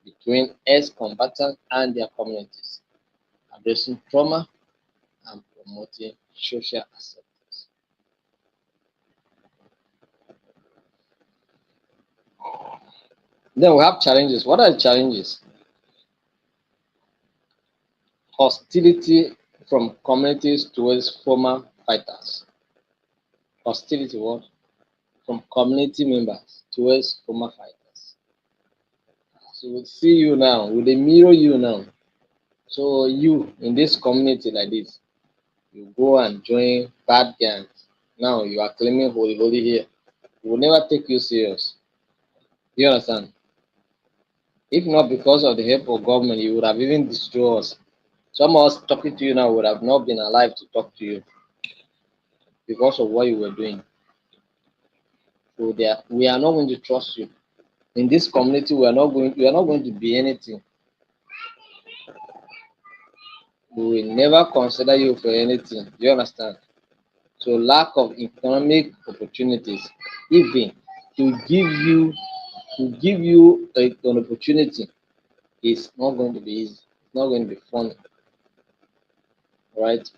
between ex-combatants and their communities, addressing trauma and promoting social acceptance. Then we have challenges. What are the challenges? Hostility from communities towards former fighters. Hostility what? From community members towards former fighters. So we see you now, we dey mirror you now. So you in this community like this, you go and join bad gangs. Now you are claiming holy here. We will never take you serious. Do you understand? If not because of the help of government, you would have even destroyed us. Some of us talking to you now would have not been alive to talk to you because of what you were doing. So we are not going to trust you. In this community, we are not going to be anything. We will never consider you for anything. Do you understand? So lack of economic opportunities, even to give you an opportunity, is not going to be easy. It's not going to be fun, right?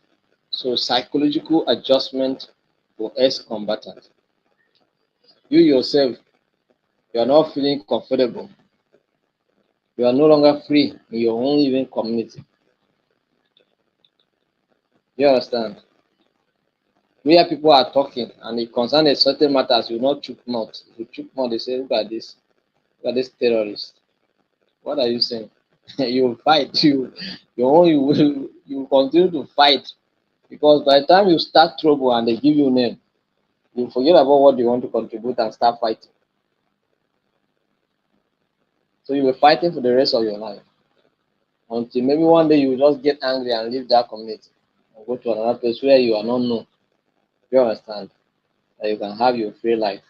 So psychological adjustment for ex-combatants. You yourself, you are not feeling comfortable. You are no longer free in your own living community. You understand? Where people are talking and it concerns certain matters, you not chook mouth. If you chook mouth, they say, look at this terrorist. What are you saying? You fight, you continue to fight because by the time you start trouble and they give you name, you forget about what you want to contribute and start fighting. So you were fighting for the rest of your life until maybe one day you just get angry and leave that community and go to another place where you are not known. You understand? That you can have your free life.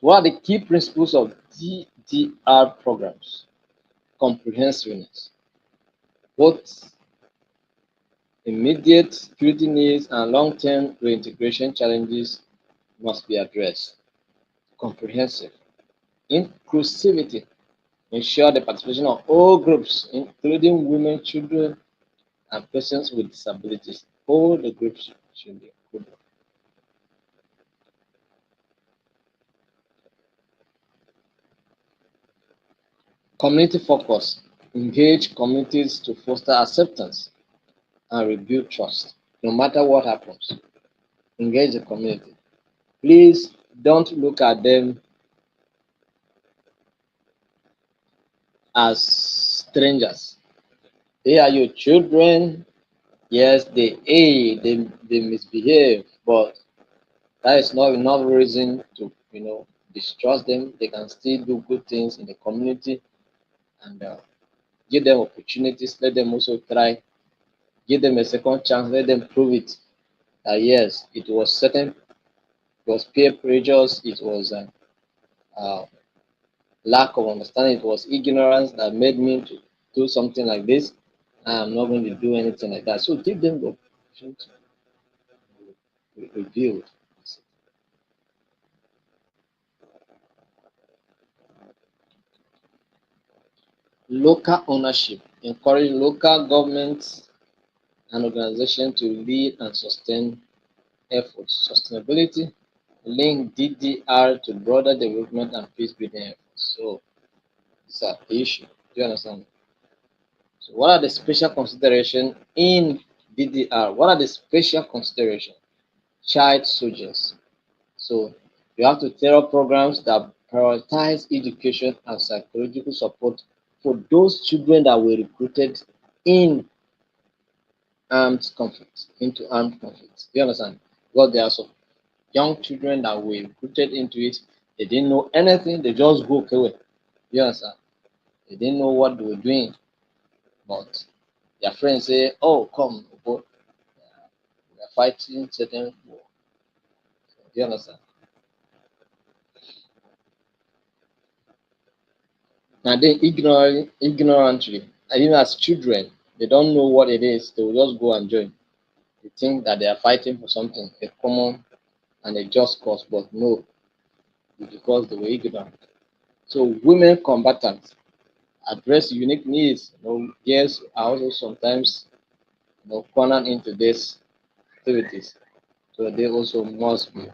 What are the key principles of DDR programs? Comprehensiveness. Both immediate security needs and long-term reintegration challenges must be addressed. Comprehensive. Inclusivity. Ensure the participation of all groups, including women, children, and persons with disabilities. All the groups should be included. Community focus. Engage communities to foster acceptance and rebuild trust. No matter what happens, engage the community. Please don't look at them as strangers. They are your children. Yes, they misbehave, but That is not enough reason to distrust them. They can still do good things in the community, and give them opportunities. Let them also try. Give them a second chance. Let them prove it that yes, it was certain. It was peer pressures. It was uh, lack of understanding. It was ignorance that made me to do something like this. I'm not going to do anything like that. So give them the opportunity to reveal. Local ownership. Encourage local governments and organizations to lead and sustain efforts. Sustainability. Link DDR to broader development and peace building efforts. So these are the issue. Do you understand? So what are the special considerations in DDR? What are the special considerations? Child soldiers. So you have to tailor programs that prioritize education and psychological support for those children that were recruited in armed conflict, into armed conflict. You understand? Because there are some young children that were recruited into it. They didn't know anything. They just go away. You understand? They didn't know what they were doing, but their friends say, "Oh, come, we are fighting certain war." You understand? And then ignorantly, and even as children, they don't know what it is. They will just go and join. They think that they are fighting for something, a common and a just cause, but no, it's because they were ignorant. So women combatants address unique needs. Girls are also sometimes cornered into these activities, so they also must be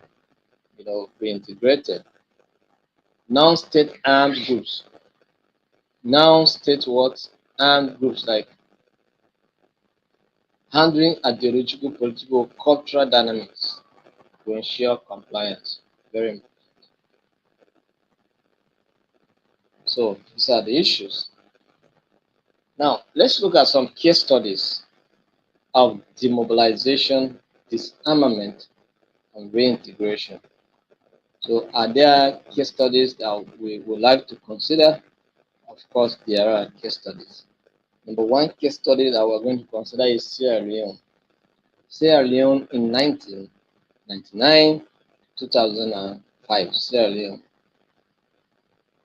reintegrated. Non-state armed groups, non-state what armed groups like handling ideological, political, cultural dynamics to ensure compliance. Very important. So these are the issues. Now let's look at some case studies of demobilization, disarmament, and reintegration. So are there case studies that we would like to consider? Of course, there are case studies. Number one case study that we're going to consider is Sierra Leone. Sierra Leone in 1999, 2005, Sierra Leone.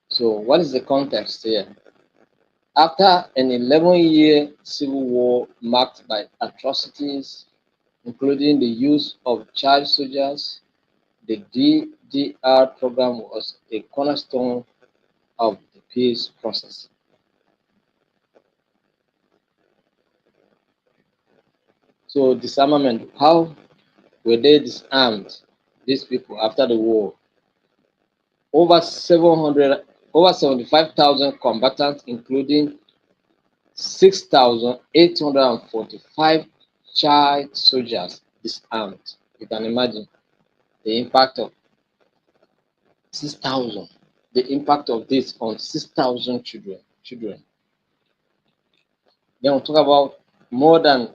So what is the context here? After an 11-year civil war marked by atrocities, including the use of child soldiers, the DDR program was a cornerstone of the peace process. So disarmament, how were they disarmed, these people, after the war? Over 700, over 75,000 combatants, including 6,845 child soldiers disarmed. You can imagine the impact of 6,000, the impact of this on 6,000 children. Then we'll talk about more than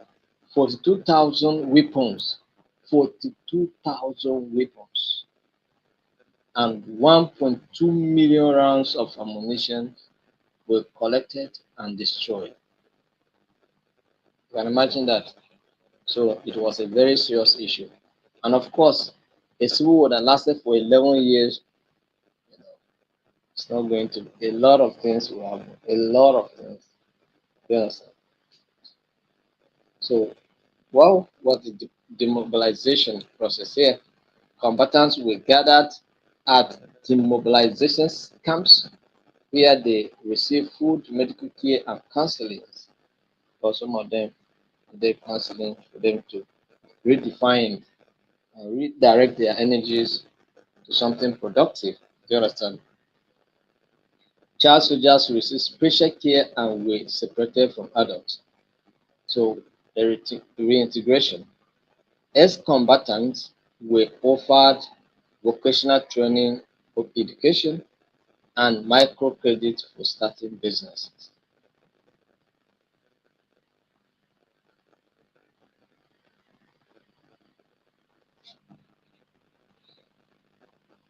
42,000 weapons, 42,000 weapons, and 1.2 million rounds of ammunition were collected and destroyed. You can imagine that. So it was a very serious issue. And of course, a civil war that lasted for 11 years, it's not going to, a lot of things will happen. A lot of things. Yes. So, what was the demobilization process here? Combatants were gathered at demobilization camps where they received food, medical care, and counseling. For some of them, they counseling for them to redefine and redirect their energies to something productive. Do you understand? Child soldiers received special care and were separated from adults. So, the reintegration. Ex-combatants were offered vocational training of education and microcredit for starting businesses.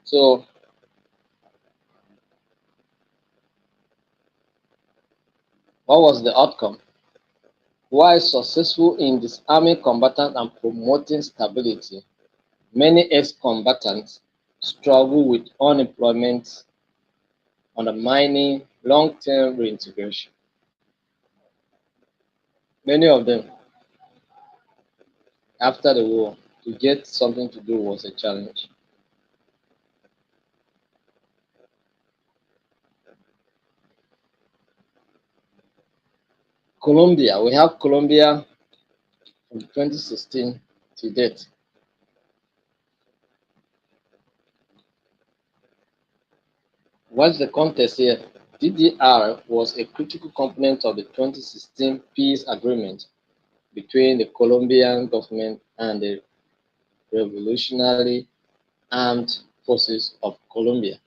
So, what was the outcome? While successful in disarming combatants and promoting stability, many ex-combatants struggle with unemployment, undermining long-term reintegration. Many of them, after the war, to get something to do was a challenge. Colombia, we have Colombia from 2016 to date. What's the context here? DDR was a critical component of the 2016 peace agreement between the Colombian government and the Revolutionary Armed Forces of Colombia.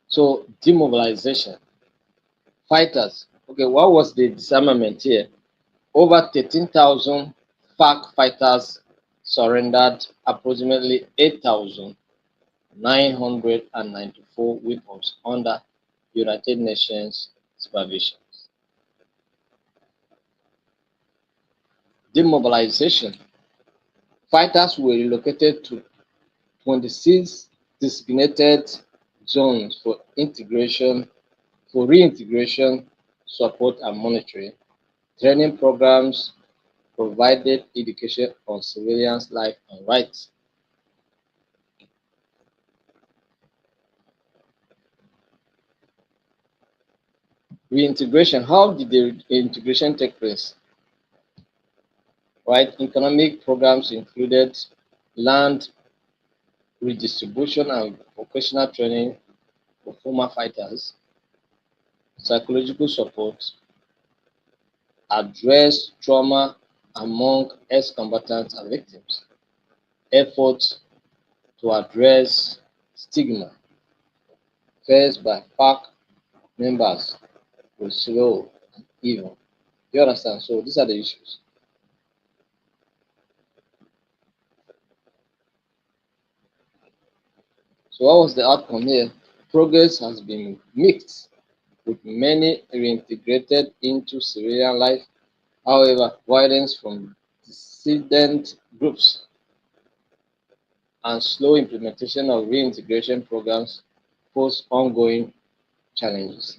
So, demobilization. Fighters. Okay, what was the disarmament here? Over 13,000 FARC fighters surrendered approximately 8,994 weapons under United Nations supervision. Demobilization. Fighters were relocated to 26 designated zones for reintegration, support and monitoring. Training programs provided education on civilians' life and rights. Reintegration. How did the integration take place? Right, economic programs included land redistribution and vocational training for former fighters, psychological support, address trauma among ex-combatants and victims, efforts to address stigma faced by FARC members were slow and even. You understand? So these are the issues. So what was the outcome here? Progress has been mixed, with many reintegrated into civilian life. However, violence from dissident groups and slow implementation of reintegration programs pose ongoing challenges.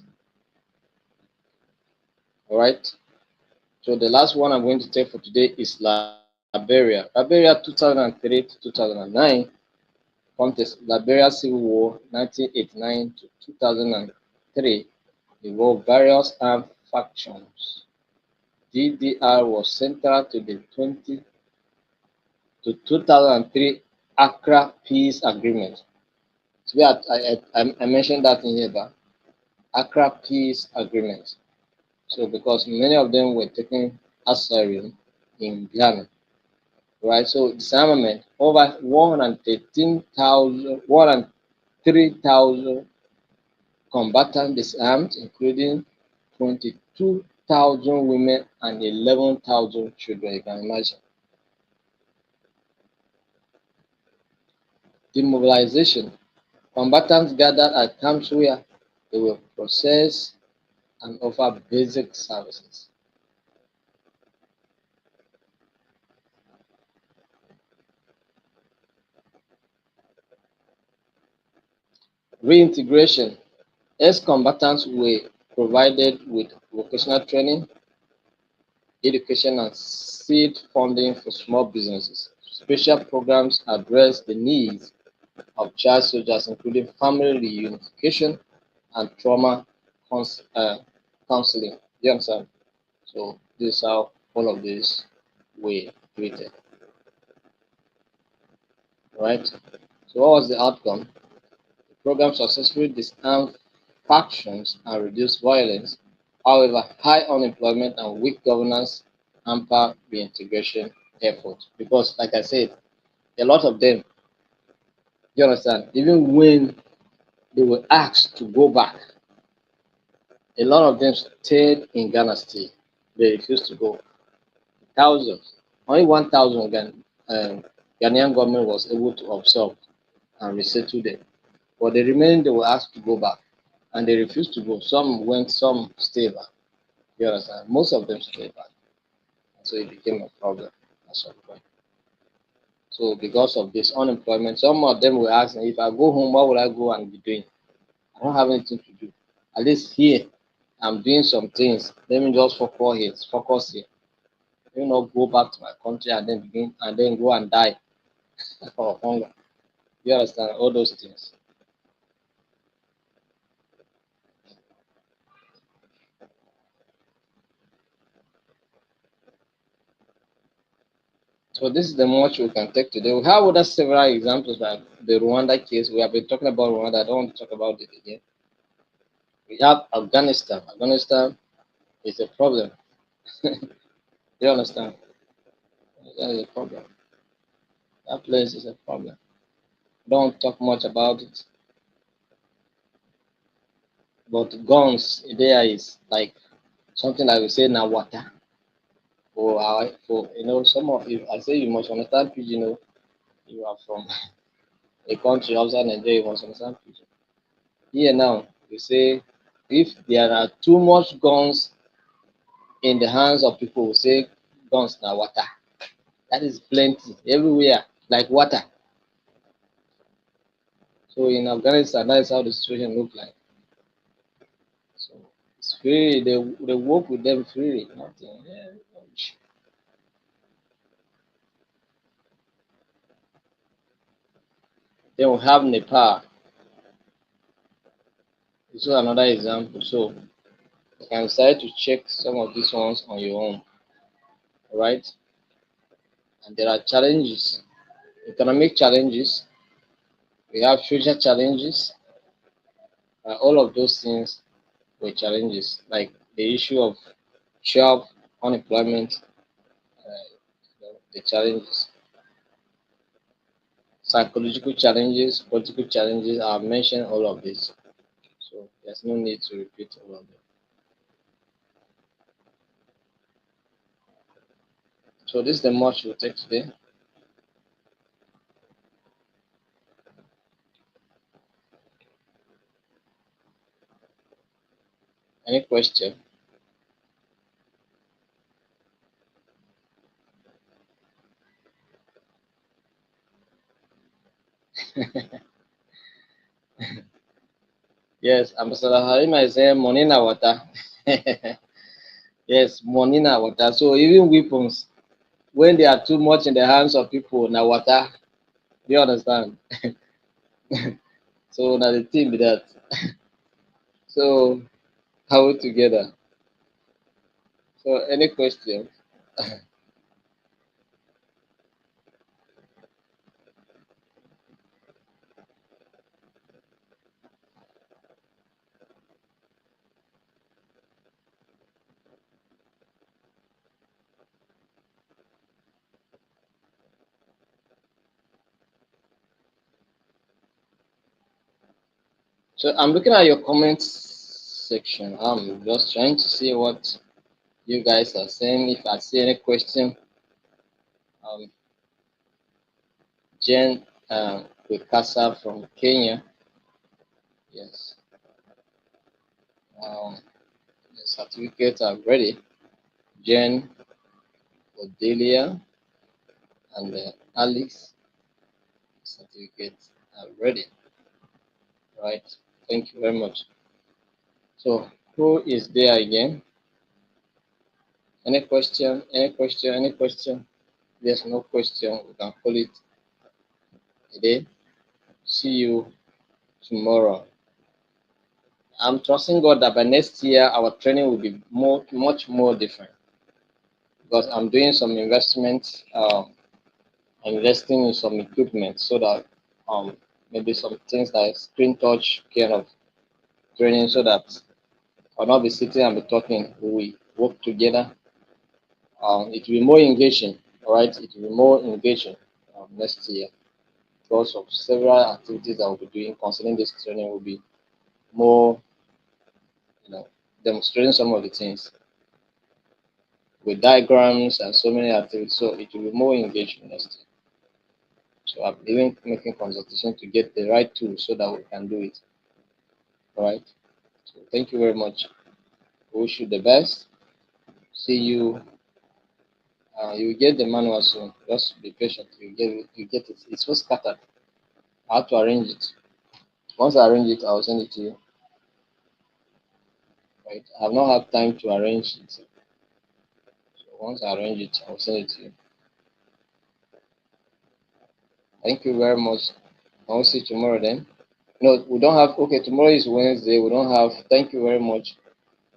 All right. So the last one I'm going to take for today is Liberia. Liberia 2003 to 2009 context. Liberia Civil War 1989 to 2003 involved various armed factions. DDR was central to the 2003 Accra Peace Agreement. So I mentioned that in here, but Accra Peace Agreement. So because many of them were taken asylum in Ghana, right? So disarmament over 113,000, 103,000 combatants disarmed, including 22,000 women and 11,000 children. You can imagine. Demobilization. Combatants gathered at camps where they were processed and offer basic services. Reintegration. Ex-combatants were provided with vocational training, education, and seed funding for small businesses. Special programs address the needs of child soldiers, including family reunification and trauma counseling. You understand? So this is how all of this were created. Right? So what was the outcome? The program successfully disarmed factions and reduced violence. However, high unemployment and weak governance hamper reintegration efforts. Because, like I said, a lot of them, you understand, even when they were asked to go back, a lot of them stayed in Ghana still. They refused to go. Thousands, only 1,000 Ghanaian government was able to absorb and resettle them. But the remaining they were asked to go back, and they refused to go. Some went, some stayed back. You understand? Most of them stayed back, so it became a problem at some point. So because of this unemployment, some of them were asking, if I go home, what will I go and be doing? I don't have anything to do. At least here, I'm doing some things. Let me just focus here. Let me not go back to my country and then begin and then go and die of hunger. You understand all those things. So this is the much we can take today. We have other several examples like the Rwanda case. We have been talking about Rwanda. I don't want to talk about it again. We have Afghanistan. Afghanistan is a problem. You understand? That is a problem. That place is a problem. Don't talk much about it. But guns there is like something like we say now water. For some of you, I say you must understand Pidgin. You are from a country outside Nigeria, you must understand Pidgin. Here now, we say if there are too much guns in the hands of people, we say guns now water. That is plenty everywhere, like water. So in Afghanistan, that is how the situation look like. So it's free. They work with them freely. Nothing. Yeah. Then we have Nepal. This is another example. So you can decide to check some of these ones on your own. All right. And there are challenges, economic challenges. We have social challenges. All of those things were challenges, like the issue of job, unemployment, the challenges, psychological challenges, political challenges. I've mentioned all of this, so there's no need to repeat all of them. So this is the much we'll take today. Any question? Yes, Ambassador Halima is saying money na water. Yes, money na water. So even weapons, when they are too much in the hands of people, na water. Do you understand? So now the thing be that. So how we together? So any question? So I'm looking at your comments section. I'm just trying to see what you guys are saying. If I see any question, um, Jen Wikasa from Kenya. Yes. Um, the certificates are ready. Jen, Odelia, and Alex certificates are ready. Right. Thank you very much. So who is there again? Any question? Any question? Any question? There's no question. We can call it a day. See you tomorrow. I'm trusting God that by next year our training will be much more different because I'm doing some investments, investing in some equipment so that maybe some things like screen touch kind of training so that I'll not be sitting and be talking. We work together. It will be more engaging, all right? It will be more engaging next year because of several activities that we'll be doing concerning this training will be more, demonstrating some of the things. with diagrams and so many activities, so it will be more engaged next time. So I'm even making consultation to get the right tools so that we can do it. All right. So thank you very much. Wish you the best. See you. You will get the manual soon. Just be patient. You get it. You get it. It's so scattered. I have to arrange it. Once I arrange it, I'll send it to you. Right. I have not had time to arrange it. So once I arrange it, I'll send it to you. Thank you very much. I'll see you tomorrow then. No, we don't have. Okay, tomorrow is Wednesday. We don't have. Thank you very much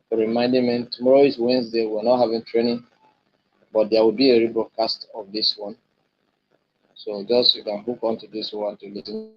for reminding me. Tomorrow is Wednesday. We're not having training, but there will be a rebroadcast of this one. So just you can hook onto this one to listen